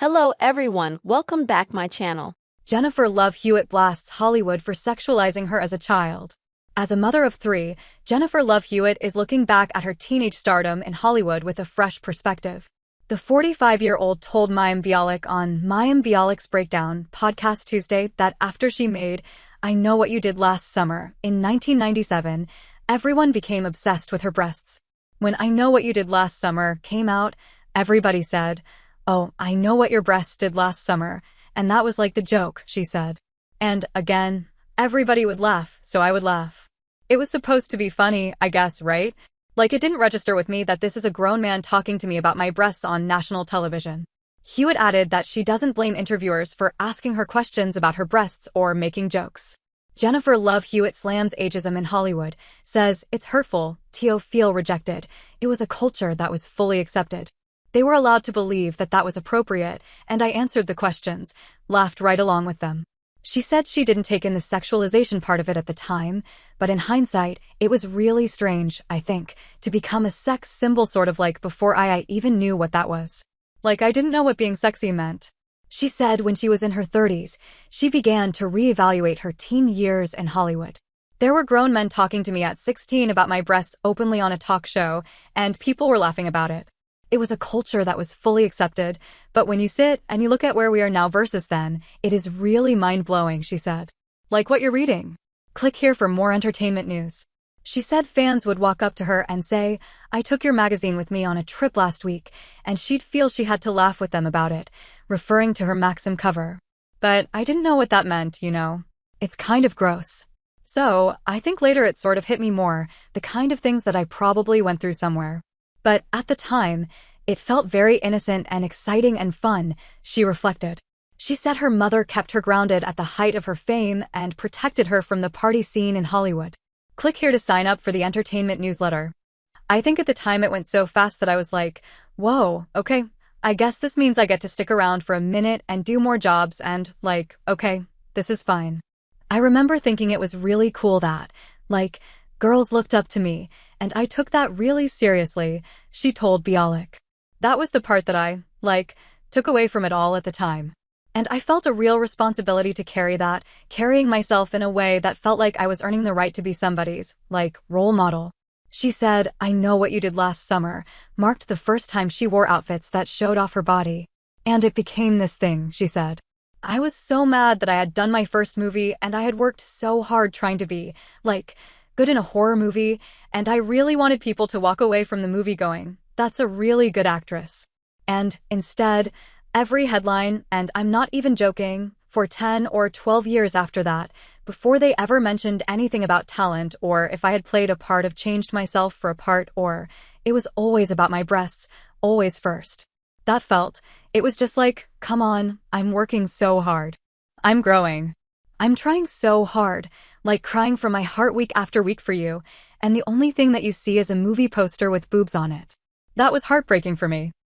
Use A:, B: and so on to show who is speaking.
A: Hello everyone, welcome back my channel.
B: Jennifer Love Hewitt blasts Hollywood for sexualizing her as a child. As a mother of three, Jennifer Love Hewitt is looking back at her teenage stardom in Hollywood with a fresh perspective. The 45-year-old told Mayim Bialik on Mayim Bialik's Breakdown podcast Tuesday that after she made I Know What You Did Last Summer in 1997, everyone became obsessed with her breasts. When I Know What You Did Last Summer came out, everybody said, "Oh, I know what your breasts did last summer," and that was like the joke, she said. And, again, everybody would laugh, so I would laugh. It was supposed to be funny, I guess, right? Like it didn't register with me that this is a grown man talking to me about my breasts on national television. Hewitt added that she doesn't blame interviewers for asking her questions about her breasts or making jokes. Jennifer Love Hewitt slams ageism in Hollywood, says, "It's hurtful to feel rejected. It was a culture that was fully accepted. They were allowed to believe that that was appropriate, and I answered the questions, laughed right along with them." She said she didn't take in the sexualization part of it at the time, but in hindsight, it was really strange, I think, to become a sex symbol sort of like before I even knew what that was. Like I didn't know what being sexy meant. She said when she was in her 30s, she began to reevaluate her teen years in Hollywood. "There were grown men talking to me at 16 about my breasts openly on a talk show, and people were laughing about it. It was a culture that was fully accepted, but when you sit and you look at where we are now versus then, it is really mind-blowing," she said. Like what you're reading. Click here for more entertainment news. She said fans would walk up to her and say, "I took your magazine with me on a trip last week," and she'd feel she had to laugh with them about it, referring to her Maxim cover. "But I didn't know what that meant, you know. It's kind of gross." So, I think later it sort of hit me more, the kind of things that I probably went through somewhere. But at the time, it felt very innocent and exciting and fun, she reflected. She said her mother kept her grounded at the height of her fame and protected her from the party scene in Hollywood. Click here to sign up for the entertainment newsletter. I think at the time it went so fast that I was like, whoa, okay, I guess this means I get to stick around for a minute and do more jobs and, like, okay, this is fine. I remember thinking it was really cool that, like, girls looked up to me, and I took that really seriously, she told Bialik. That was the part that I, took away from it all at the time. And I felt a real responsibility to carry that, carrying myself in a way that felt like I was earning the right to be somebody's, role model. She said, "I Know What You Did Last Summer" marked the first time she wore outfits that showed off her body. And it became this thing, she said. "I was so mad that I had done my first movie and I had worked so hard trying to be, good in a horror movie, and I really wanted people to walk away from the movie going, 'That's a really good actress.' And, instead, every headline, and I'm not even joking, for 10 or 12 years after that, before they ever mentioned anything about talent or if I had played a part of changed myself for a part or, it was always about my breasts, always first. It was just like, come on, I'm working so hard. I'm growing. I'm trying so hard, crying from my heart week after week for you, and the only thing that you see is a movie poster with boobs on it. That was heartbreaking for me."